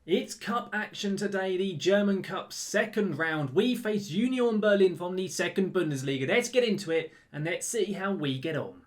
It's cup action today, the German Cup second round. We face Union Berlin from the second Bundesliga. Let's get into it and let's see how we get on.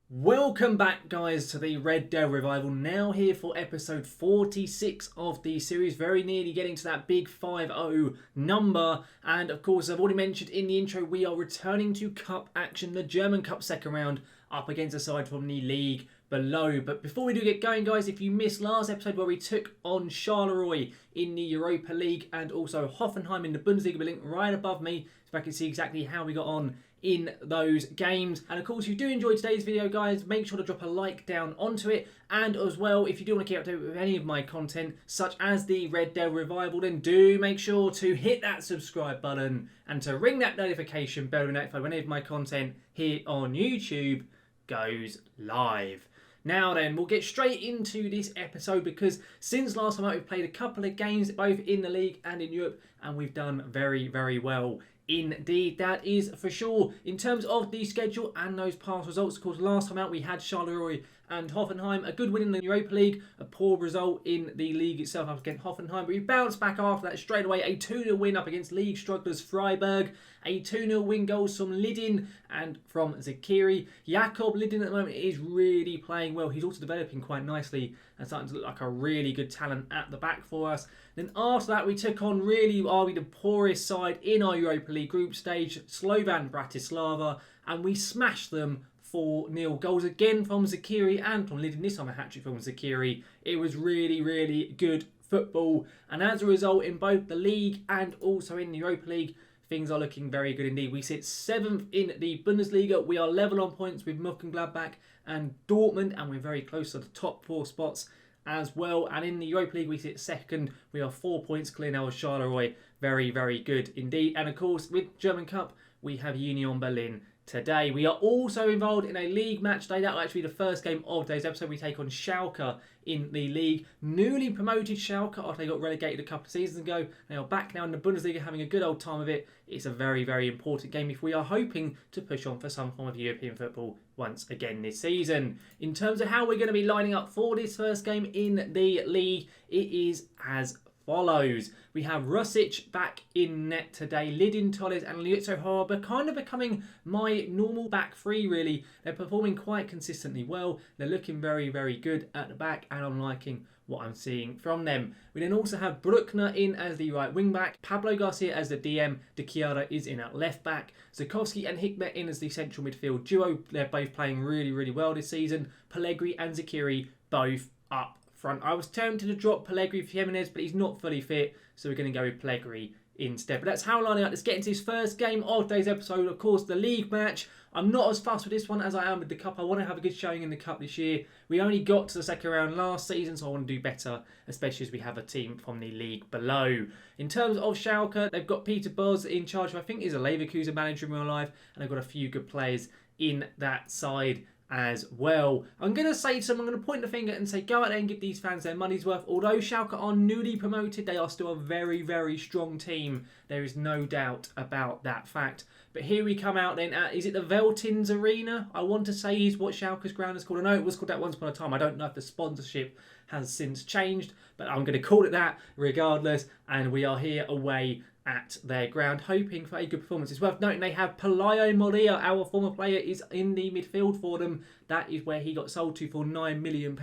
Welcome back, guys, to the Red Devil Revival. Now here for episode 46 of the series. Very nearly getting to that big 5-0 number. And of course, I've already mentioned in the intro, we are returning to cup action. The German Cup second round up against a side from the league below. But before we do get going, guys, if you missed last episode where we took on Charleroi in the Europa League and also Hoffenheim in the Bundesliga, link right above me so I can see exactly how we got on in those games. And of course, if you do enjoy today's video, guys, make sure to drop a like down onto it. And as well, if you do want to keep up to date with any of my content, such as the Red Devil Revival, then do make sure to hit that subscribe button and to ring that notification bell to be notified when any of my content here on YouTube goes live. Now then, we'll get straight into this episode because since last time out, we've played a couple of games both in the league and in Europe, and we've done very, very well. Indeed, that is for sure. In terms of the schedule and those past results, of course, last time out we had Charleroi and Hoffenheim. A good win in the Europa League, a poor result in the league itself up against Hoffenheim. But we bounced back after that straight away. A 2-0 win up against league strugglers Freiburg. A 2-0 win goals from Lidin and from Zakiri. Jakob Lidin at the moment is really playing well. He's also developing quite nicely and starting to look like a really good talent at the back for us. Then after that, we took on really the poorest side in our Europa League group stage, Slovan Bratislava, and we smashed them 4-0. Goals again from Zakiri and from Lidin. This time a hat-trick from Zakiri. It was really, really good football. And as a result, in both the league and also in the Europa League, things are looking very good indeed. We sit 7th in the Bundesliga. We are level on points with Mönchengladbach and Dortmund, and we're very close to the top 4 spots as well. And in the Europa League, we sit 2nd. We are 4 points clear now of Charleroi. Very, very good indeed. And of course, with German Cup, we have Union Berlin today. We are also involved in a league match today. That will actually be the first game of today's episode. We take on Schalke in the league. Newly promoted Schalke after they got relegated a couple of seasons ago. They are back now in the Bundesliga having a good old time of it. It's a very, very important game if we are hoping to push on for some form of European football once again this season. In terms of how we're going to be lining up for this first game in the league, it is as follows. We have Rusic back in net today. Lidin, Tolles and Liuzzo Harbour kind of becoming my normal back three, really. They're performing quite consistently well. They're looking very, very good at the back, and I'm liking what I'm seeing from them. We then also have Bruckner in as the right wing back, Pablo Garcia as the DM, De Chiara is in at left back, Zakowski and Hikmet in as the central midfield duo. They're both playing really, really well this season. Pellegrini and Zakiri both up front. I was tempted to drop Pellegrini for Jimenez, but he's not fully fit, so we're going to go with Pellegrini instead. But that's how we're lining up. Let's get into this first game of today's episode. Of course, the league match. I'm not as fussed with this one as I am with the cup. I want to have a good showing in the cup this year. We only got to the second round last season, so I want to do better, especially as we have a team from the league below. In terms of Schalke, they've got Peter Bosz in charge, who I think is a Leverkusen manager in real life, and they've got a few good players in that side as well. I'm going to say to them, I'm going to point the finger and say, go out there and give these fans their money's worth. Although Schalke are newly promoted, they are still a very, very strong team. There is no doubt about that fact. But here we come out then at, is it the Veltins Arena? I want to say is what Schalke's ground is called. I know it was called that once upon a time. I don't know if the sponsorship has since changed, but I'm going to call it that regardless. And we are here away at their ground, hoping for a good performance. It's worth noting they have Pelayo Morilla, our former player, is in the midfield for them. That is where he got sold to for £9 million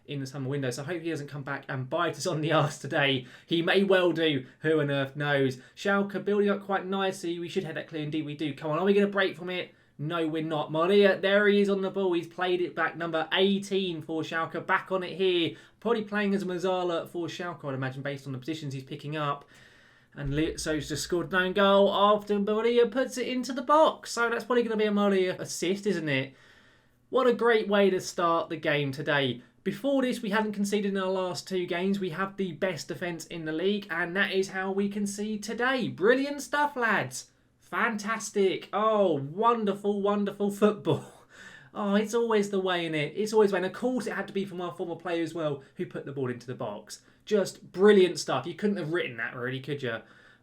in the summer window. So I hope he doesn't come back and bite us on the arse today. He may well do. Who on earth knows? Schalke building up quite nicely. We should have that clear. Indeed, we do. Come on, are we going to break from it? No, we're not. Morilla, there he is on the ball. He's played it back. Number 18 for Schalke. Back on it here. Probably playing as a Mazzala for Schalke, I'd imagine, based on the positions he's picking up. And Liuzzo's just scored an own goal after Morilla puts it into the box. So that's probably going to be a Morilla assist, isn't it? What a great way to start the game today. Before this, we haven't conceded in our last 2 games. We have the best defence in the league, and that is how we concede today. Brilliant stuff, lads. Fantastic. Oh, wonderful, wonderful football. Oh, it's always the way, innit? It's always the way. And of course, it had to be from our former player as well, who put the ball into the box. Just brilliant stuff. You couldn't have written that, really, could you?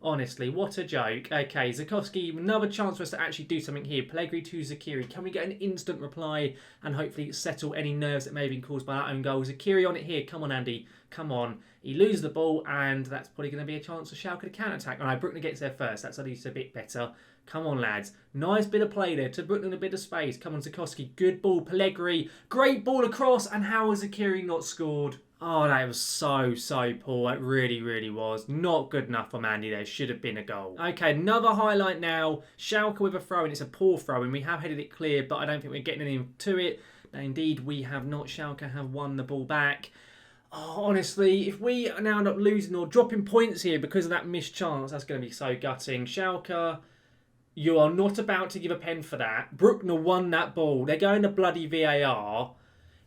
Honestly, what a joke. Okay, Zakowski, another chance for us to actually do something here. Pellegrini to Zakiri. Can we get an instant reply and hopefully settle any nerves that may have been caused by our own goal? Zakiri on it here. Come on, Andy. Come on. He loses the ball, and that's probably going to be a chance for Schalke to counter-attack. All right, Bruckner gets there first. That's at least a bit better. Come on, lads. Nice bit of play there to Bruckner, a bit of space. Come on, Zakowski. Good ball. Pellegrini. Great ball across, and how has Zakiri not scored? Oh, that was so poor. It really, really was. Not good enough for Mandy there. Should have been a goal. Okay, another highlight now. Schalke with a throw-in. It's a poor throw-in. We have headed it clear, but I don't think we're getting into it. Now, indeed, we have not. Schalke have won the ball back. Oh, honestly, if we now end up losing or dropping points here because of that missed chance, that's going to be so gutting. Schalke, you are not about to give a pen for that. Bruckner won that ball. They're going to bloody VAR.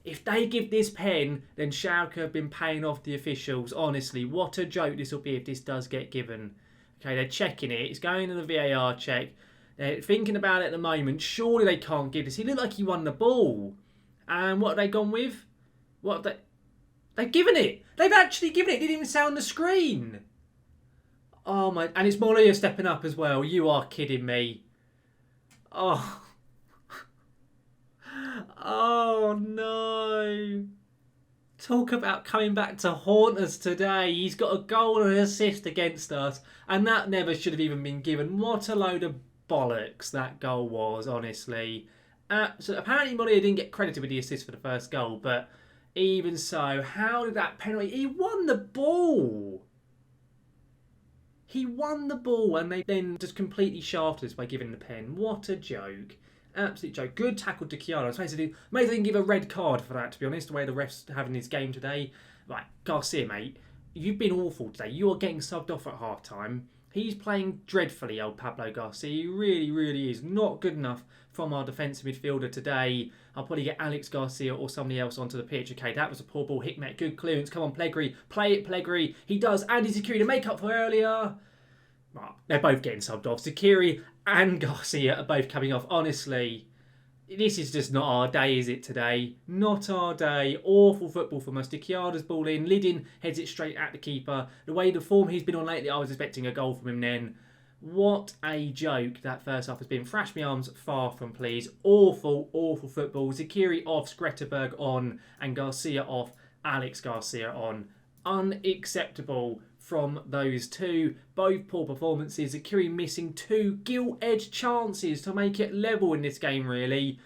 If they give this pen, then Schalke have been paying off the officials. Honestly, what a joke this will be if this does get given. Okay, they're checking it. It's going to the VAR check. They're thinking about it at the moment. Surely they can't give this. He looked like he won the ball. And what have they gone with? What have they... They've given it. They've actually given it. It didn't even sound on the screen. Oh my... And it's Morilla stepping up as well. You are kidding me. Oh... Oh no. Talk about coming back to haunt us today. He's got a goal and an assist against us, and that never should have even been given. What a load of bollocks that goal was, honestly. So apparently Morilla didn't get credited with the assist for the first goal, but even so, how did that penalty... He won the ball. He won the ball, and they then just completely shafted us by giving the pen. What a joke. Absolute joke. Good tackle to Chiara. I was amazed they didn't give a red card for that, to be honest, the way the ref's having his game today. Right, Garcia, mate, you've been awful today. You are getting subbed off at half-time. He's playing dreadfully, old Pablo Garcia. He really, really is. Not good enough from our defensive midfielder today. I'll probably get Alex Garcia or somebody else onto the pitch. Okay, that was a poor ball. Hikmet, good clearance. Come on, Pellegrini. Play it, Pellegrini. He does. Andy Zakiri to make up for earlier. Well, they're both getting subbed off. Zakiri and Garcia are both coming off. Honestly, this is just not our day, is it, today? Not our day. Awful football from us. Chiara's ball in. Lidin heads it straight at the keeper. The way the form he's been on lately, I was expecting a goal from him then. What a joke that first half has been. Thrash me arms, far from please. Awful, awful football. Zakiri off, Skretterberg on, and Garcia off, Alex Garcia on. Unacceptable from those two. Both poor performances. Zakiri missing two gilt-edged chances to make it level in this game, really.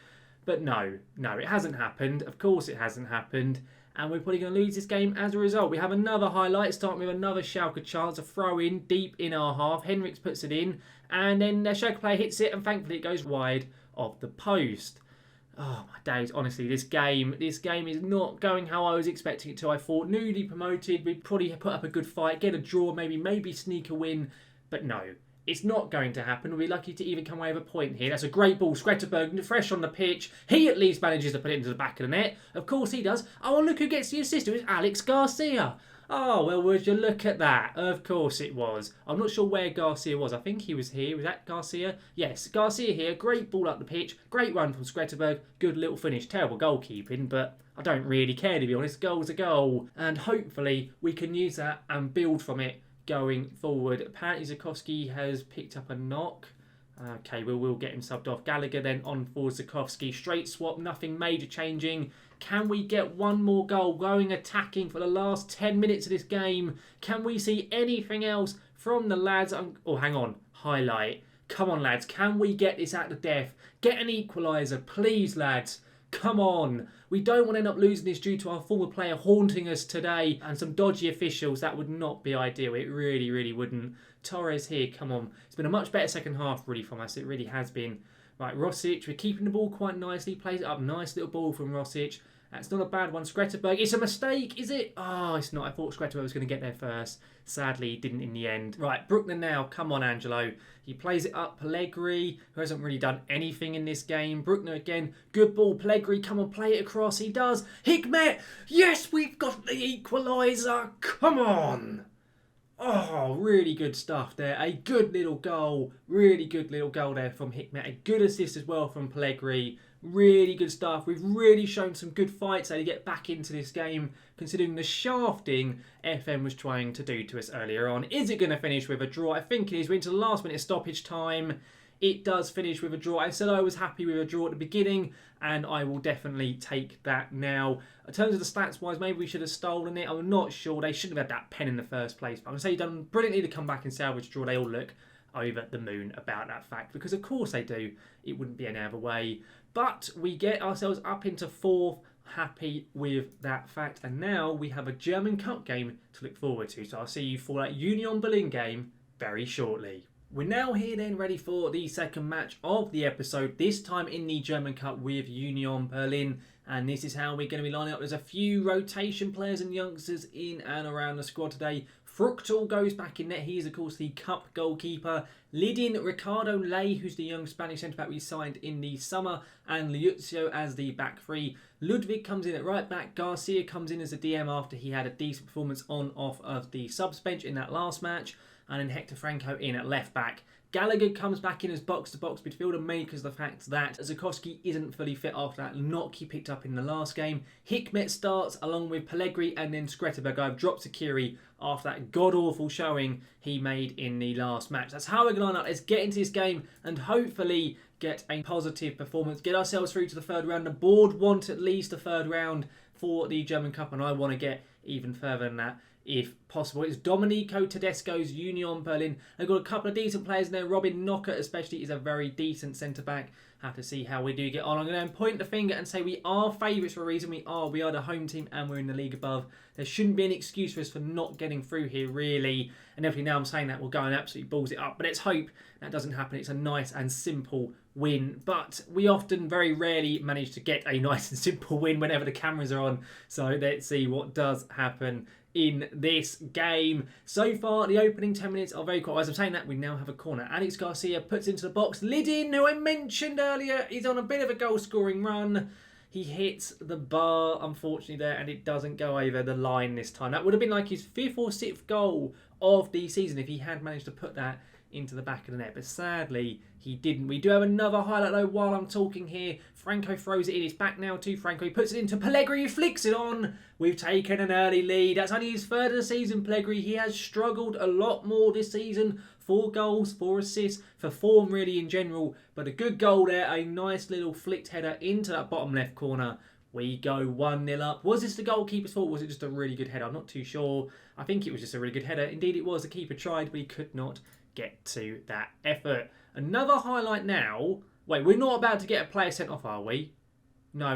But no, it hasn't happened. Of course it hasn't happened. And we're probably going to lose this game as a result. We have another highlight, starting with another Schalke chance. A throw-in deep in our half. Henriks puts it in. And then the Schalke player hits it, and thankfully it goes wide of the post. Oh my days, honestly, this game is not going how I was expecting it to. I thought newly promoted, we'd probably put up a good fight, get a draw, maybe sneak a win. But no, it's not going to happen. We'll be lucky to even come away with a point here. That's a great ball. Skretterberg, fresh on the pitch. He at least manages to put it into the back of the net. Of course he does. Oh, and look who gets the assist. It was Alex Garcia. Oh, well, would you look at that? Of course it was. I'm not sure where Garcia was. I think he was here. Was that Garcia? Yes, Garcia here. Great ball up the pitch. Great run from Skretterberg. Good little finish. Terrible goalkeeping, but I don't really care, to be honest. Goal's a goal. And hopefully we can use that and build from it going forward. Apparently Zakowski has picked up a knock. Okay, we'll get him subbed off. Gallagher then on for Zakowski. Straight swap, nothing major changing. Can we get one more goal going attacking for the last 10 minutes of this game? Can we see anything else from the lads? Oh, hang on. Highlight. Come on, lads. Can we get this at the death? Get an equaliser, please, lads. Come on. We don't want to end up losing this due to our former player haunting us today and some dodgy officials. That would not be ideal. It really, really wouldn't. Torres here, come on. It's been a much better second half, really, from us. It really has been. Right, Rosic, we're keeping the ball quite nicely. Plays it up. Nice little ball from Rosic. That's not a bad one. Skretterberg, it's a mistake, is it? Oh, it's not. I thought Skretterberg was going to get there first. Sadly, he didn't in the end. Right, Bruckner now. Come on, Angelo. He plays it up. Pellegrini, who hasn't really done anything in this game. Bruckner again. Good ball. Pellegrini, come on, play it across. He does. Hikmet. Yes, we've got the equaliser. Come on. Oh, really good stuff there. A good little goal. Really good little goal there from Hikmet. A good assist as well from Pellegrini. Really good stuff. We've really shown some good fights to get back into this game, considering the shafting FM was trying to do to us earlier on. Is it going to finish with a draw? I think it is. We're into the last minute stoppage time. It does finish with a draw. I said I was happy with a draw at the beginning, and I will definitely take that now. In terms of the stats-wise, maybe we should have stolen it. I'm not sure. They shouldn't have had that pen in the first place. But I'm going to say you've done brilliantly to come back and salvage a draw. They all look over the moon about that fact, because of course they do. It wouldn't be any other way. But we get ourselves up into fourth. Happy with that fact. And now we have a German Cup game to look forward to. So I'll see you for that Union Berlin game very shortly. We're now here then ready for the second match of the episode, this time in the German Cup with Union Berlin. And this is how we're going to be lining up. There's a few rotation players and youngsters in and around the squad today. Fruchtel goes back in net. He is, of course, the cup goalkeeper. Lidin, Ricardo Ley, who's the young Spanish centre-back we signed in the summer, and Liuzio as the back three. Ludwig comes in at right back. Garcia comes in as a DM after he had a decent performance off of the subs bench in that last match. And then Hector Franco in at left back. Gallagher comes back in as box-to-box midfielder, mainly because of the fact that Zakowski isn't fully fit after that knock he picked up in the last game. Hikmet starts along with Pellegrini, and then Skretterberg. I've dropped Sakiri after that god-awful showing he made in the last match. That's how we're going to line up. Let's get into this game and hopefully get a positive performance. Get ourselves through to the third round. The board want at least a third round for the German Cup, and I want to get even further than that if possible. It's Domenico Tedesco's Union Berlin. They've got a couple of decent players in there. Robin Knocker especially is a very decent centre-back. Have to see how we do get on. I'm going to point the finger and say we are favourites for a reason. We are the home team and we're in the league above. There shouldn't be an excuse for us for not getting through here, really. And definitely now I'm saying that, we'll go and absolutely balls it up. But let's hope that doesn't happen. It's a nice and simple win. But we often, very rarely, manage to get a nice and simple win whenever the cameras are on. So let's see what does happen in this game. So far, the opening 10 minutes are very cool. As I'm saying that, we now have a corner. Alex Garcia puts into the box. Lidin, who I mentioned earlier, is on a bit of a goal-scoring run. He hits the bar, unfortunately, there, and it doesn't go over the line this time. That would have been like his 5th or 6th goal of the season if he had managed to put that into the back of the net, but sadly he didn't. We do have another highlight though while I'm talking here. Franco throws it in. It's back now to Franco. He puts it into Pellegrini, who flicks it on. We've taken an early lead. That's only his third of the season, Pellegrini. He has struggled a lot more this season. 4 goals, 4 assists, for form really in general, but a good goal there. A nice little flicked header into that bottom left corner. We go 1-0 up. Was this the goalkeeper's fault? Was it just a really good header? I'm not too sure. I think it was just a really good header. Indeed it was. The keeper tried, but he could not get to that effort. Another highlight now. Wait, we're not about to get a player sent off, are we? No.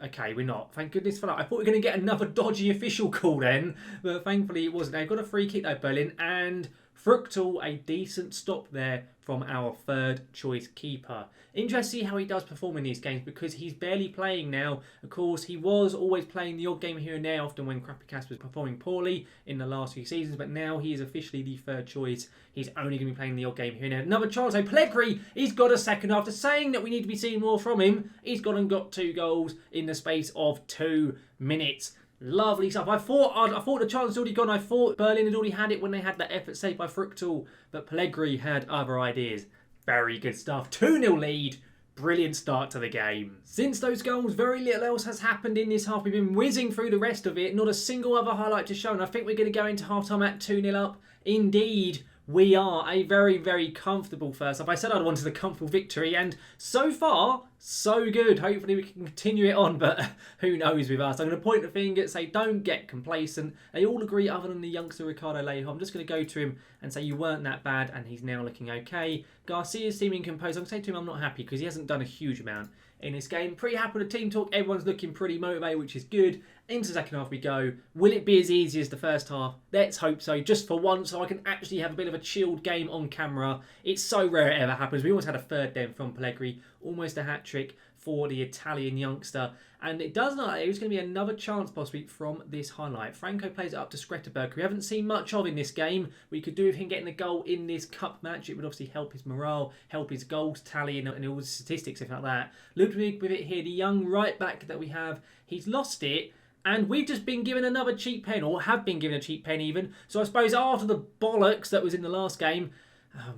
Okay, we're not. Thank goodness for that. I thought we were going to get another dodgy official call then, but thankfully it wasn't. They've got a free kick though, Berlin, and Fruchtel, a decent stop there from our third choice keeper. Interesting how he does perform in these games because he's barely playing now. Of course, he was always playing the odd game here and there, often when Krapikas was performing poorly in the last few seasons, but now he is officially the third choice. He's only going to be playing the odd game here and there. Another chance, so Pellegrini, he's got a second. After saying that we need to be seeing more from him, he's gone and got 2 goals in the space of 2 minutes. Lovely stuff. I thought the chance was already gone. I thought Berlin had already had it when they had that effort saved by Fruchtel, but Pellegrini had other ideas. Very good stuff. 2-0 lead. Brilliant start to the game. Since those goals, very little else has happened in this half. We've been whizzing through the rest of it. Not a single other highlight to show, and I think we're going to go into half-time at 2-0 up. Indeed, we are. A very, very comfortable first half. I said I wanted a comfortable victory, and so far, so good. Hopefully we can continue it on, but who knows with us. I'm going to point the finger and say, don't get complacent. They all agree, other than the youngster Ricardo Lejo. I'm just going to go to him and say, you weren't that bad, and he's now looking okay. Garcia's seeming composed. I'm going to say to him, I'm not happy, because he hasn't done a huge amount in this game. Pretty happy with the team talk. Everyone's looking pretty motivated, which is good. Into the second half we go. Will it be as easy as the first half? Let's hope so, just for once, so I can actually have a bit of a chilled game on camera. It's so rare it ever happens. We almost had a third then from Pellegrini. Almost a hat-trick for the Italian youngster. And it does look like there's going to be another chance possibly from this highlight. Franco plays it up to Skretterberg, who we haven't seen much of in this game. We could do with him getting a goal in this cup match. It would obviously help his morale, help his goals tally and all the statistics, if like that. Ludwig with it here, the young right back that we have. He's lost it. And we've just been given another cheap pen, or have been given a cheap pen even. So I suppose after the bollocks that was in the last game,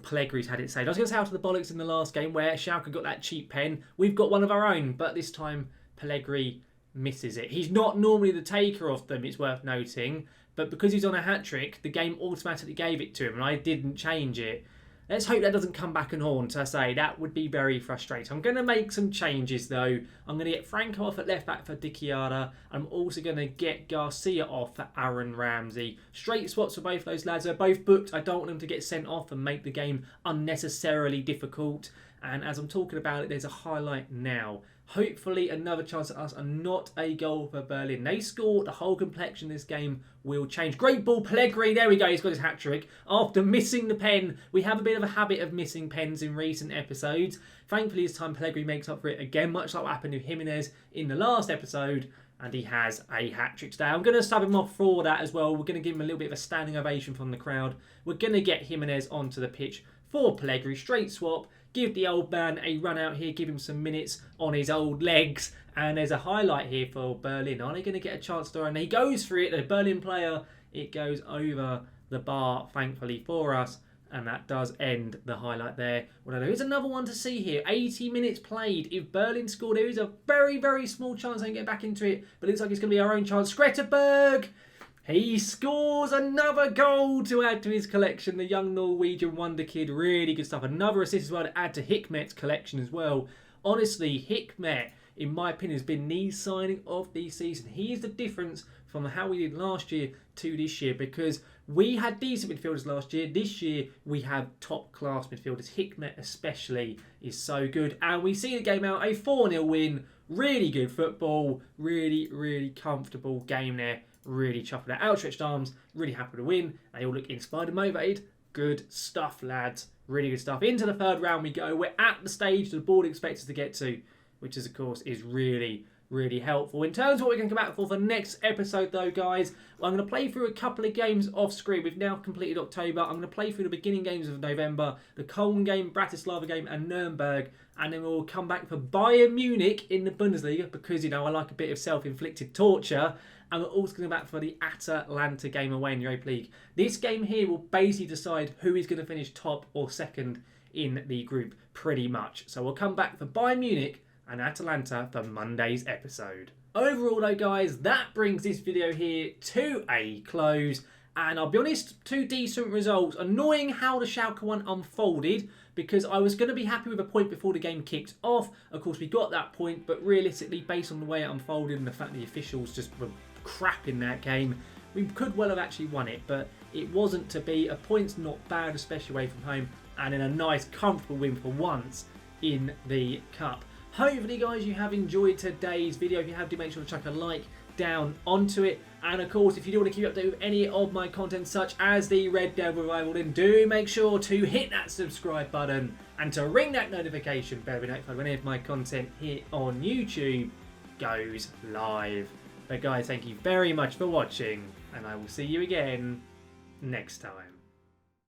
Pellegri's had it saved. I was going to say out of the bollocks in the last game where Schalke got that cheap pen. We've got one of our own, but this time Pellegrini misses it. He's not normally the taker of them, it's worth noting, but because he's on a hat-trick, the game automatically gave it to him, and I didn't change it. Let's hope that doesn't come back and haunt. I say that would be very frustrating. I'm going to make some changes though. I'm going to get Franco off at left back for Dichiara. I'm also going to get Garcia off for Aaron Ramsey. Straight swaps for both those lads. They're both booked. I don't want them to get sent off and make the game unnecessarily difficult. And as I'm talking about it, there's a highlight now. Hopefully another chance at us and not a goal for Berlin. They scored, the whole complexion of this game will change. Great ball, Pellegrini. There we go. He's got his hat-trick. After missing the pen, we have a bit of a habit of missing pens in recent episodes. Thankfully, this time Pellegrini makes up for it again, much like what happened with Jimenez in the last episode. And he has a hat-trick today. I'm going to sub him off for that as well. We're going to give him a little bit of a standing ovation from the crowd. We're going to get Jimenez onto the pitch for Pellegrini. Straight swap. Give the old man a run out here. Give him some minutes on his old legs. And there's a highlight here for Berlin. Are they going to get a chance to run? He goes for it. The Berlin player. It goes over the bar, thankfully for us. And that does end the highlight there. Well, there is another one to see here. 80 minutes played. If Berlin score, there is a very, very small chance they can get back into it. But it looks like it's going to be our own chance. Skretterberg! He scores another goal to add to his collection. The young Norwegian wonder kid. Really good stuff. Another assist as well to add to Hikmet's collection as well. Honestly, Hikmet, in my opinion, has been the signing of the season. He is the difference from how we did last year to this year, because we had decent midfielders last year. This year, we have top-class midfielders. Hikmet especially is so good. And we see the game out, a 4-0 win. Really good football. Really, really comfortable game there. Really chuffed with that. Outstretched arms. Really happy to win. They all look inspired and motivated. Good stuff, lads. Really good stuff. Into the third round we go. We're at the stage the board expects us to get to, which is, of course, is really, really helpful. In terms of what we're going to come back for the next episode, though, guys, well, I'm going to play through a couple of games off screen. We've now completed October. I'm going to play through the beginning games of November, the Köln game, Bratislava game, and Nuremberg. And then we'll come back for Bayern Munich in the Bundesliga because, you know, I like a bit of self-inflicted torture. And we're also going back for the Atalanta game away in the Europa League. This game here will basically decide who is going to finish top or second in the group, pretty much. So we'll come back for Bayern Munich and Atalanta for Monday's episode. Overall, though, guys, that brings this video here to a close. And I'll be honest, 2 decent results. Annoying how the Schalke one unfolded, because I was going to be happy with a point before the game kicked off. Of course, we got that point, but realistically, based on the way it unfolded and the fact the officials just were crap in that game, we could well have actually won it, but it wasn't to be. A point's not bad, especially away from home, and in a nice, comfortable win for once in the Cup. Hopefully, guys, you have enjoyed today's video. If you have, do make sure to chuck a like down onto it. And of course, if you do want to keep updated with any of my content, such as the Red Devil Revival, then do make sure to hit that subscribe button and to ring that notification bell to be notified when any of my content here on YouTube goes live. But guys, thank you very much for watching, and I will see you again next time.